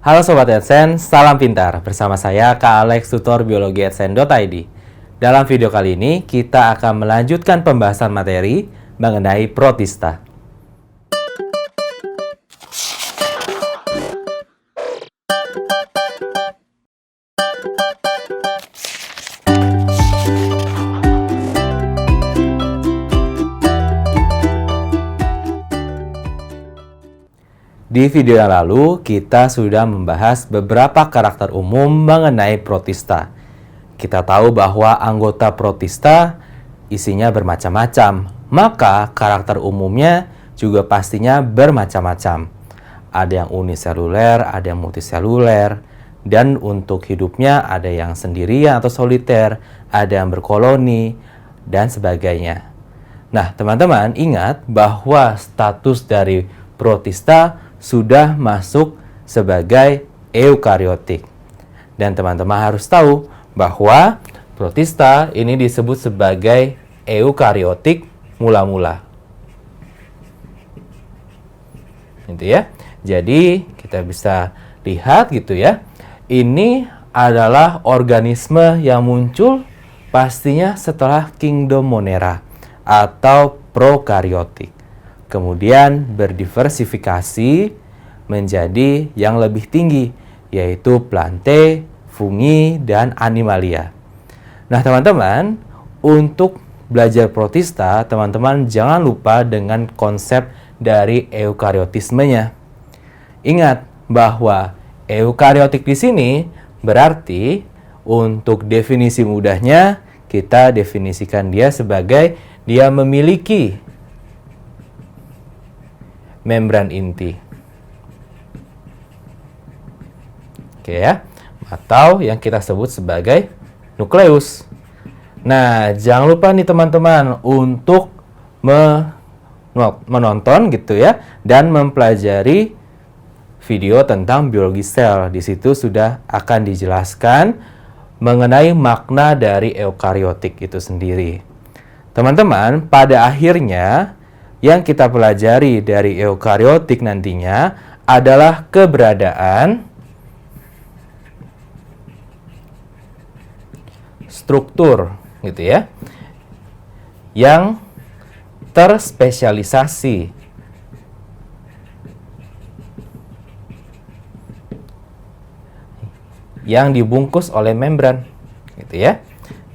Halo Sobat AdSense, salam pintar. Bersama saya Kak Alex, tutor biologi AdSense.id. Dalam video kali ini, kita akan melanjutkan pembahasan materi mengenai protista. Di video yang lalu, kita sudah membahas beberapa karakter umum mengenai protista. Kita tahu bahwa anggota protista isinya bermacam-macam, maka karakter umumnya juga pastinya bermacam-macam. Ada yang uniseluler, ada yang multiseluler, dan untuk hidupnya ada yang sendirian atau soliter, ada yang berkoloni, dan sebagainya. Nah, teman-teman ingat bahwa status dari protista sudah masuk sebagai eukariotik. Dan teman-teman harus tahu bahwa protista ini disebut sebagai eukariotik mula-mula. Gitu ya. Jadi kita bisa lihat gitu ya. Ini adalah organisme yang muncul pastinya setelah kingdom Monera atau prokariotik. Kemudian berdiversifikasi menjadi yang lebih tinggi, yaitu plantae, fungi, dan animalia. Nah teman-teman, untuk belajar protista, teman-teman jangan lupa dengan konsep dari eukariotismenya. Ingat bahwa eukariotik di sini berarti untuk definisi mudahnya, kita definisikan dia sebagai dia memiliki membran inti. Oke ya. Atau yang kita sebut sebagai nukleus. Nah, jangan lupa nih teman-teman untuk menonton gitu ya dan mempelajari video tentang biologi sel. Di situ sudah akan dijelaskan mengenai makna dari eukariotik itu sendiri. Teman-teman, pada akhirnya yang kita pelajari dari eukariotik nantinya adalah keberadaan struktur gitu ya yang terspesialisasi yang dibungkus oleh membran gitu ya,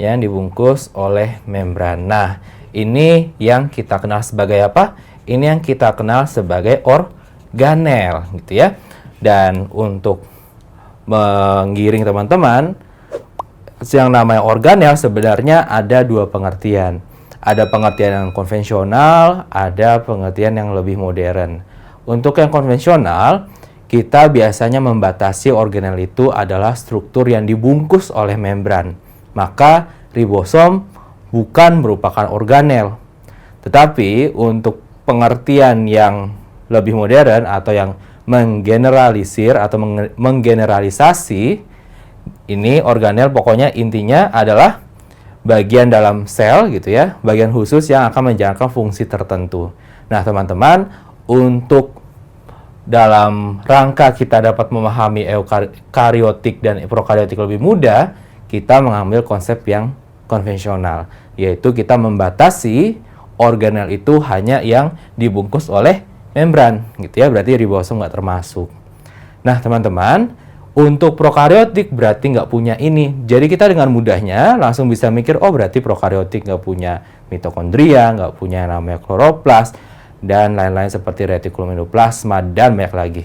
yang dibungkus oleh membran. Nah, ini yang kita kenal sebagai apa? Ini yang kita kenal sebagai organel, gitu ya. Dan untuk menggiring teman-teman, yang namanya organel sebenarnya ada dua pengertian. Ada pengertian yang konvensional, ada pengertian yang lebih modern. Untuk yang konvensional, kita biasanya membatasi organel itu adalah struktur yang dibungkus oleh membran. Maka ribosom bukan merupakan organel. Tetapi untuk pengertian yang lebih modern atau yang menggeneralisir atau menggeneralisasi, ini organel pokoknya intinya adalah bagian dalam sel gitu ya, bagian khusus yang akan menjalankan fungsi tertentu. Nah, teman-teman, untuk dalam rangka kita dapat memahami eukariotik dan prokariotik lebih mudah, kita mengambil konsep yang konvensional, yaitu kita membatasi organel itu hanya yang dibungkus oleh membran, gitu ya, berarti ribosom nggak termasuk. Nah, teman-teman, untuk prokariotik berarti nggak punya ini. Jadi kita dengan mudahnya langsung bisa mikir, oh berarti prokariotik nggak punya mitokondria, nggak punya yang namanya kloroplas, dan lain-lain seperti retikulum endoplasma, dan banyak lagi.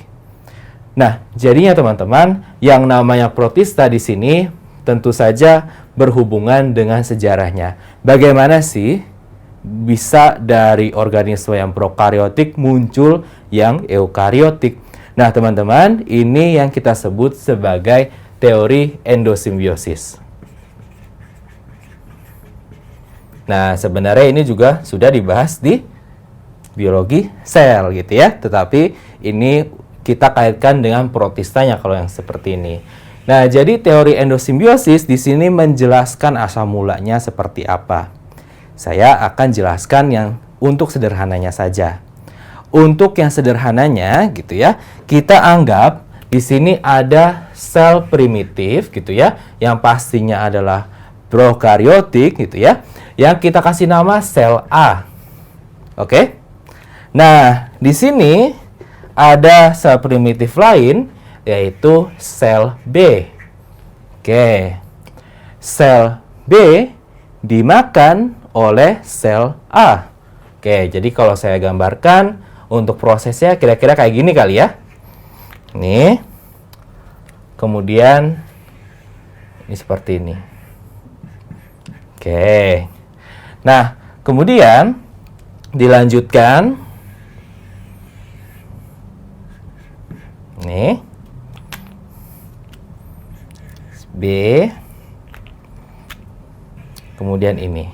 Nah, jadinya teman-teman, yang namanya protista di sini tentu saja berhubungan dengan sejarahnya. Bagaimana sih bisa dari organisme yang prokariotik muncul yang eukariotik? Nah, teman-teman, ini yang kita sebut sebagai teori endosimbiosis. Nah, sebenarnya ini juga sudah dibahas di biologi sel gitu ya. Tetapi ini kita kaitkan dengan protistanya kalau yang seperti ini. Nah, jadi teori endosimbiosis di sini menjelaskan asal mulanya seperti apa. Saya akan jelaskan yang untuk sederhananya saja. Untuk yang sederhananya gitu ya, kita anggap di sini ada sel primitif gitu ya, yang pastinya adalah prokariotik gitu ya, yang kita kasih nama sel A. Oke. Nah, di sini ada sel primitif lain yaitu sel B. Oke. Sel B dimakan oleh sel A. Oke, jadi kalau saya gambarkan untuk prosesnya kira-kira kayak gini kali ya. Nih. Kemudian ini seperti ini. Oke. Nah, kemudian dilanjutkan. Nih. B. Kemudian ini.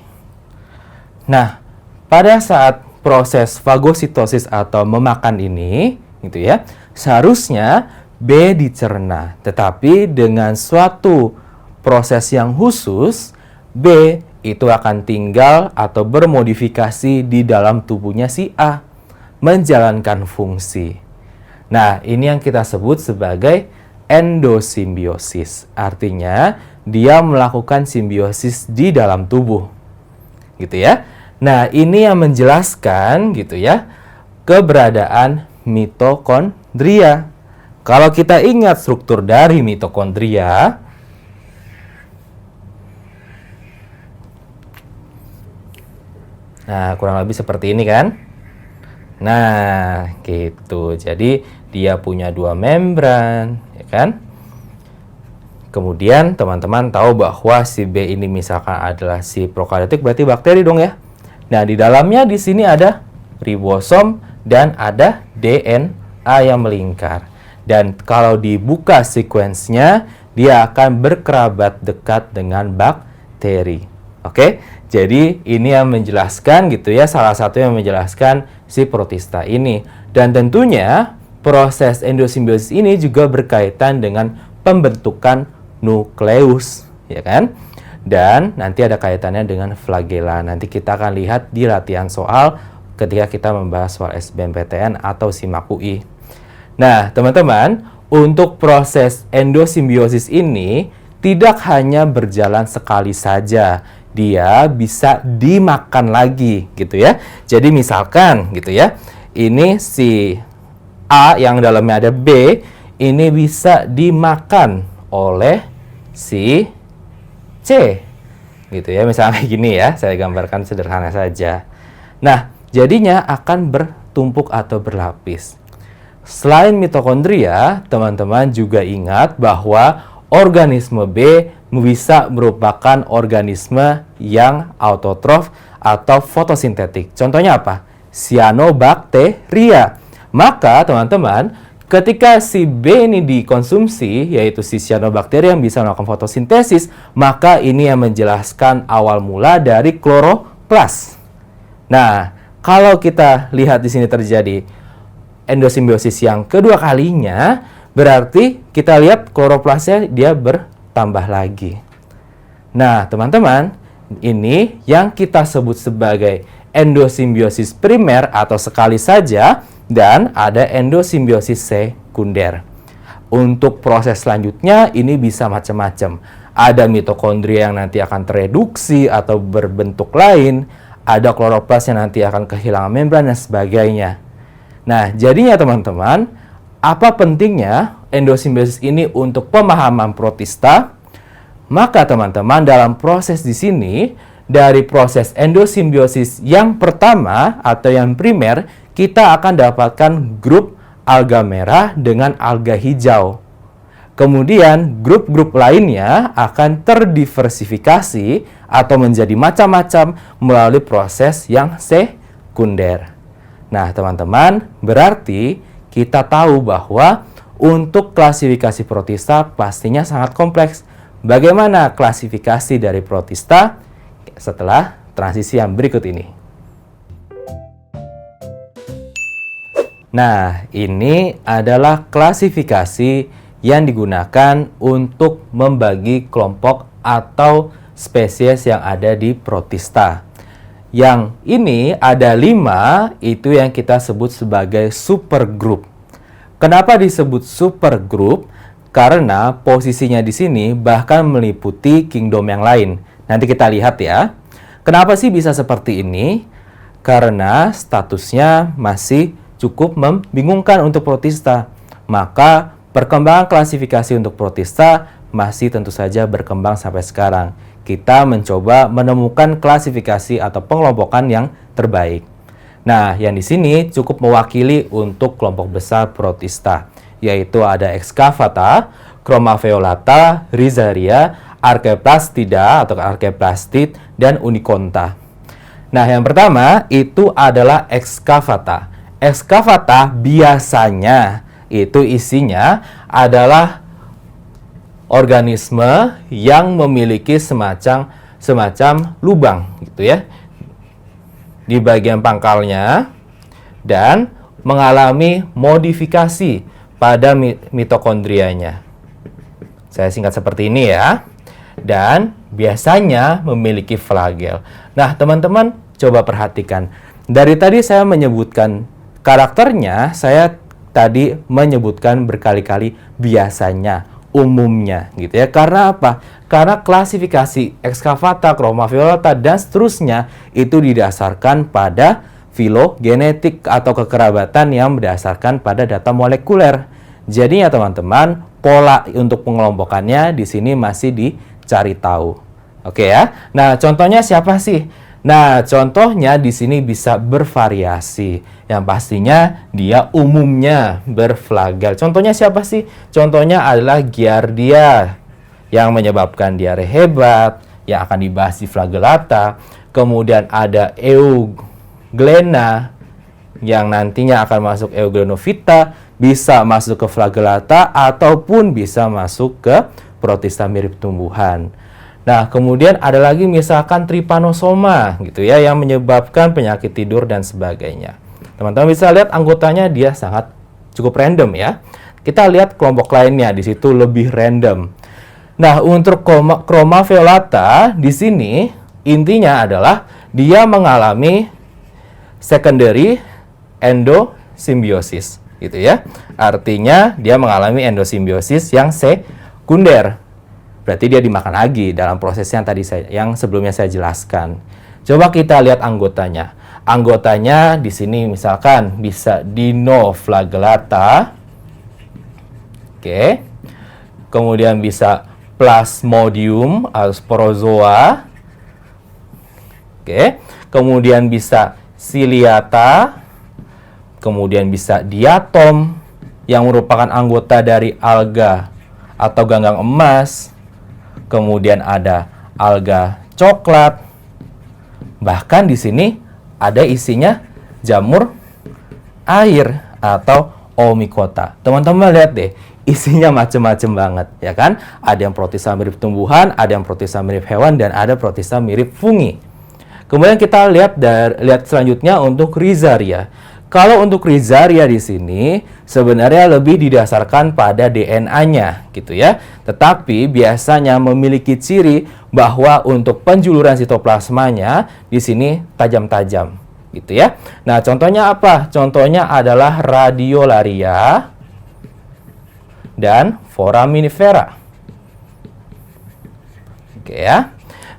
Nah, pada saat proses fagositosis atau memakan ini, gitu ya, seharusnya B dicerna. Tetapi dengan suatu proses yang khusus, B itu akan tinggal atau bermodifikasi di dalam tubuhnya si A, menjalankan fungsi. Nah, ini yang kita sebut sebagai endosimbiosis. Artinya, dia melakukan simbiosis di dalam tubuh. Gitu ya. Nah, ini yang menjelaskan gitu ya, keberadaan mitokondria. Kalau kita ingat struktur dari mitokondria, nah, kurang lebih seperti ini kan? Nah, gitu. Jadi, dia punya dua membran, ya kan? Kemudian, teman-teman tahu bahwa si B ini misalkan adalah si prokariotik, berarti bakteri dong ya. Nah, di dalamnya di sini ada ribosom dan ada DNA yang melingkar. Dan kalau dibuka sekuensnya, dia akan berkerabat dekat dengan bakteri. Oke? Jadi ini yang menjelaskan gitu ya, salah satu yang menjelaskan si protista ini. Dan tentunya proses endosimbiosis ini juga berkaitan dengan pembentukan nukleus, ya kan? Dan nanti ada kaitannya dengan flagela. Nanti kita akan lihat di latihan soal ketika kita membahas soal SBMPTN atau SIMAK UI. Nah, teman-teman, untuk proses endosimbiosis ini tidak hanya berjalan sekali saja. Dia bisa dimakan lagi gitu ya. Jadi misalkan gitu ya, ini si A yang dalamnya ada B, ini bisa dimakan oleh si C. Gitu ya, misalnya kayak gini ya, saya gambarkan sederhana saja. Nah, jadinya akan bertumpuk atau berlapis. Selain mitokondria, teman-teman juga ingat bahwa organisme B bisa merupakan organisme yang autotrof atau fotosintetik. Contohnya apa? Cyanobacteria. Maka, teman-teman, ketika si B ini dikonsumsi, yaitu si cyanobacteria yang bisa melakukan fotosintesis, maka ini yang menjelaskan awal mula dari kloroplas. Nah, kalau kita lihat di sini terjadi endosimbiosis yang kedua kalinya, berarti kita lihat kloroplasnya dia bertambah lagi. Nah, teman-teman, ini yang kita sebut sebagai endosimbiosis primer atau sekali saja, dan ada endosimbiosis sekunder. Untuk proses selanjutnya ini bisa macam-macam. Ada mitokondria yang nanti akan tereduksi atau berbentuk lain, ada kloroplas yang nanti akan kehilangan membran dan sebagainya. Nah, jadinya teman-teman, apa pentingnya endosimbiosis ini untuk pemahaman protista? Maka teman-teman, dalam proses di sini, dari proses endosimbiosis yang pertama atau yang primer, kita akan dapatkan grup alga merah dengan alga hijau. Kemudian grup-grup lainnya akan terdiversifikasi atau menjadi macam-macam melalui proses yang sekunder. Nah, teman-teman, berarti kita tahu bahwa untuk klasifikasi protista pastinya sangat kompleks. Bagaimana klasifikasi dari protista? Setelah transisi yang berikut ini. Nah, ini adalah klasifikasi yang digunakan untuk membagi kelompok atau spesies yang ada di protista. Yang ini ada 5, itu yang kita sebut sebagai supergroup. Kenapa disebut supergroup? Karena posisinya di sini bahkan meliputi kingdom yang lain. Nanti kita lihat ya. Kenapa sih bisa seperti ini? Karena statusnya masih cukup membingungkan untuk protista. Maka perkembangan klasifikasi untuk protista masih tentu saja berkembang sampai sekarang. Kita mencoba menemukan klasifikasi atau pengelompokan yang terbaik. Nah, yang di sini cukup mewakili untuk kelompok besar protista, yaitu ada Excavata, Chromaveolata, Rhizaria, Archaeplastida atau Archaeplastid, dan Uniconta. Nah, yang pertama itu adalah Excavata. Excavata biasanya itu isinya adalah organisme yang memiliki semacam lubang gitu ya di bagian pangkalnya dan mengalami modifikasi pada mitokondrianya. Saya singkat seperti ini ya. Dan biasanya memiliki flagel. Nah, teman-teman coba perhatikan. Dari tadi saya menyebutkan karakternya, saya tadi menyebutkan berkali-kali biasanya, umumnya gitu ya. Karena apa? Karena klasifikasi Excavata, Chromaveolata dan seterusnya itu didasarkan pada filogenetik atau kekerabatan yang berdasarkan pada data molekuler. Jadinya teman-teman, pola untuk pengelompokannya di sini masih dicari tahu. Oke ya. Nah, contohnya siapa sih? Nah, contohnya di sini bisa bervariasi. Yang pastinya dia umumnya berflagel. Contohnya siapa sih? Contohnya adalah Giardia yang menyebabkan diare hebat yang akan dibahas di flagellata. Kemudian ada Euglena yang nantinya akan masuk Euglenovita, bisa masuk ke flagellata ataupun bisa masuk ke protista mirip tumbuhan. Nah, kemudian ada lagi misalkan Trypanosoma gitu ya yang menyebabkan penyakit tidur dan sebagainya. Teman-teman bisa lihat anggotanya dia sangat cukup random ya. Kita lihat kelompok lainnya di situ lebih random. Nah, untuk Chromaveolata di sini intinya adalah dia mengalami secondary endosimbiosis gitu ya. Artinya dia mengalami endosimbiosis yang sekunder. Berarti dia dimakan lagi dalam proses yang sebelumnya saya jelaskan. Coba kita lihat anggotanya. Anggotanya di sini misalkan bisa Dinoflagellata. Oke. Kemudian bisa Plasmodium atau Sporozoa. Oke. Kemudian bisa Ciliata. Kemudian bisa Diatom yang merupakan anggota dari alga atau ganggang emas. Kemudian ada alga coklat. Bahkan di sini ada isinya jamur air atau Oomycota. Teman-teman lihat deh, isinya macam-macam banget, ya kan? Ada yang protista mirip tumbuhan, ada yang protista mirip hewan, dan ada protista mirip fungi. Kemudian kita lihat selanjutnya untuk Rhizaria. Kalau untuk Rhizaria di sini sebenarnya lebih didasarkan pada DNA-nya gitu ya. Tetapi biasanya memiliki ciri bahwa untuk penjuluran sitoplasmanya di sini tajam-tajam gitu ya. Nah, contohnya apa? Contohnya adalah Radiolaria dan Foraminifera. Oke ya.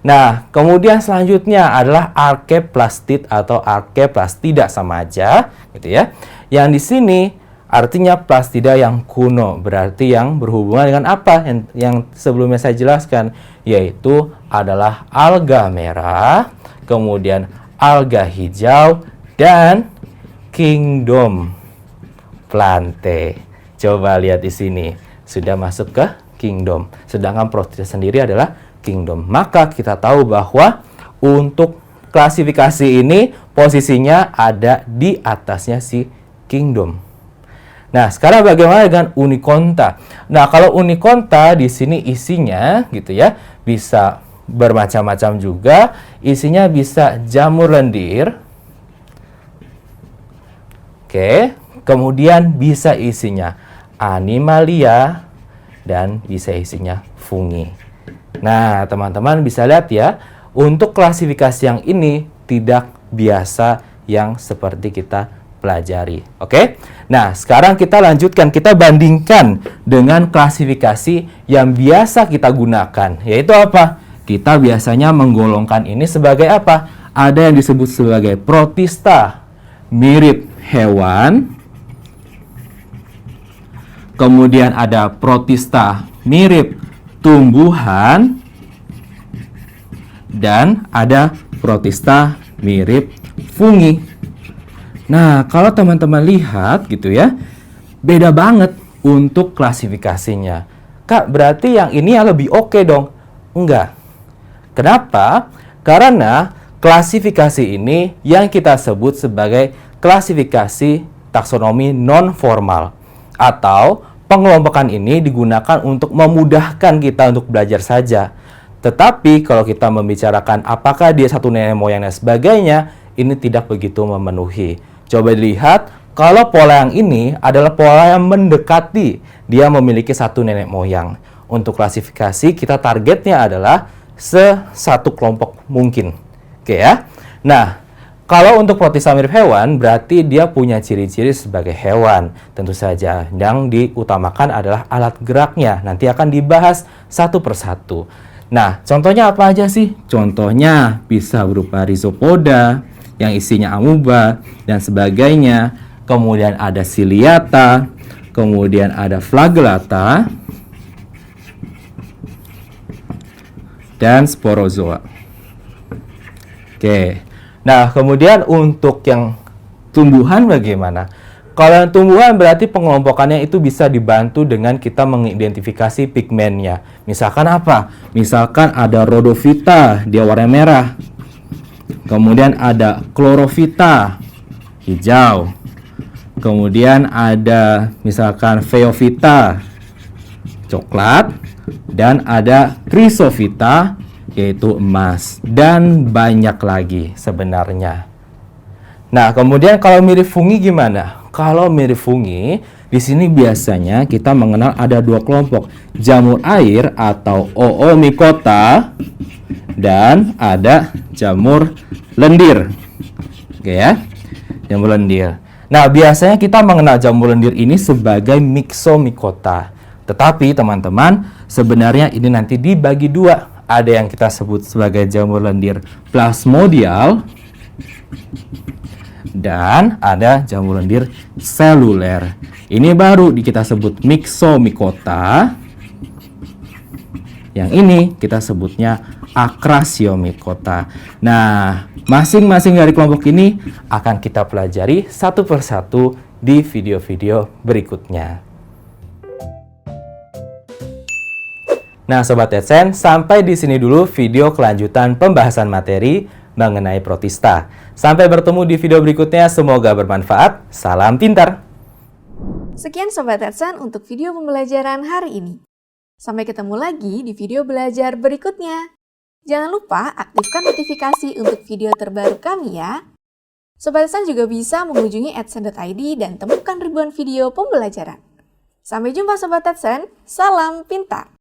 Nah, kemudian selanjutnya adalah Archaeplastid atau Archaeplastida sama aja, gitu ya. Yang di sini artinya plastida yang kuno, berarti yang berhubungan dengan apa? Yang sebelumnya saya jelaskan, yaitu adalah alga merah, kemudian alga hijau, dan kingdom Plantae. Coba lihat di sini, sudah masuk ke kingdom. Sedangkan protista sendiri adalah kingdom. Maka kita tahu bahwa untuk klasifikasi ini posisinya ada di atasnya si kingdom. Nah, sekarang bagaimana dengan Uniconta? Nah, kalau Uniconta di sini isinya gitu ya, bisa bermacam-macam juga. Isinya bisa jamur lendir. Oke, kemudian bisa isinya animalia dan bisa isinya fungi. Nah, teman-teman bisa lihat ya, untuk klasifikasi yang ini tidak biasa yang seperti kita pelajari. Oke? Nah, sekarang kita lanjutkan. Kita bandingkan dengan klasifikasi yang biasa kita gunakan. Yaitu apa? Kita biasanya menggolongkan ini sebagai apa? Ada yang disebut sebagai protista, mirip hewan. Kemudian ada protista, mirip tumbuhan. Dan ada protista, mirip fungi. Nah, kalau teman-teman lihat gitu ya, beda banget untuk klasifikasinya. Kak, berarti yang ini yang lebih oke dong? Enggak. Kenapa? Karena klasifikasi ini yang kita sebut sebagai klasifikasi taksonomi non-formal. Atau pengelompokan ini digunakan untuk memudahkan kita untuk belajar saja. Tetapi kalau kita membicarakan apakah dia satu nenek moyang dan sebagainya, ini tidak begitu memenuhi. Coba dilihat, kalau pola yang ini adalah pola yang mendekati dia memiliki satu nenek moyang. Untuk klasifikasi, kita targetnya adalah satu kelompok mungkin. Oke ya. Nah, kalau untuk protista mirip hewan, berarti dia punya ciri-ciri sebagai hewan. Tentu saja, yang diutamakan adalah alat geraknya. Nanti akan dibahas satu persatu. Nah, contohnya apa aja sih? Contohnya bisa berupa rhizopoda, yang isinya amuba, dan sebagainya. Kemudian ada ciliata, kemudian ada flagellata, dan sporozoa. Oke. Nah, kemudian untuk yang tumbuhan bagaimana? Kalau yang tumbuhan berarti pengelompokannya itu bisa dibantu dengan kita mengidentifikasi pigmennya. Misalkan apa? Misalkan ada rhodophyta, dia warna merah. Kemudian ada chlorophyta, hijau. Kemudian ada misalkan phaeophyta, coklat. Dan ada chrysophyta, yaitu emas. Dan banyak lagi sebenarnya. Nah, kemudian kalau mirip fungi gimana? Kalau mirip fungi, di sini biasanya kita mengenal ada dua kelompok, jamur air atau Oomycota dan ada jamur lendir. Oke ya, jamur lendir. Nah, biasanya kita mengenal jamur lendir ini sebagai Myxomycota. Tetapi teman-teman, sebenarnya ini nanti dibagi dua. Ada yang kita sebut sebagai jamur lendir plasmodial dan ada jamur lendir seluler. Ini baru kita sebut Myxomycota. Yang ini kita sebutnya Acrasiomycota. Nah, masing-masing dari kelompok ini akan kita pelajari satu persatu di video-video berikutnya. Nah, Sobat Adsense, sampai di sini dulu video kelanjutan pembahasan materi mengenai protista. Sampai bertemu di video berikutnya, semoga bermanfaat. Salam pintar! Sekian Sobat Adsense untuk video pembelajaran hari ini. Sampai ketemu lagi di video belajar berikutnya. Jangan lupa aktifkan notifikasi untuk video terbaru kami ya. Sobat Adsense juga bisa mengunjungi adsense.id dan temukan ribuan video pembelajaran. Sampai jumpa Sobat Adsense, salam pintar!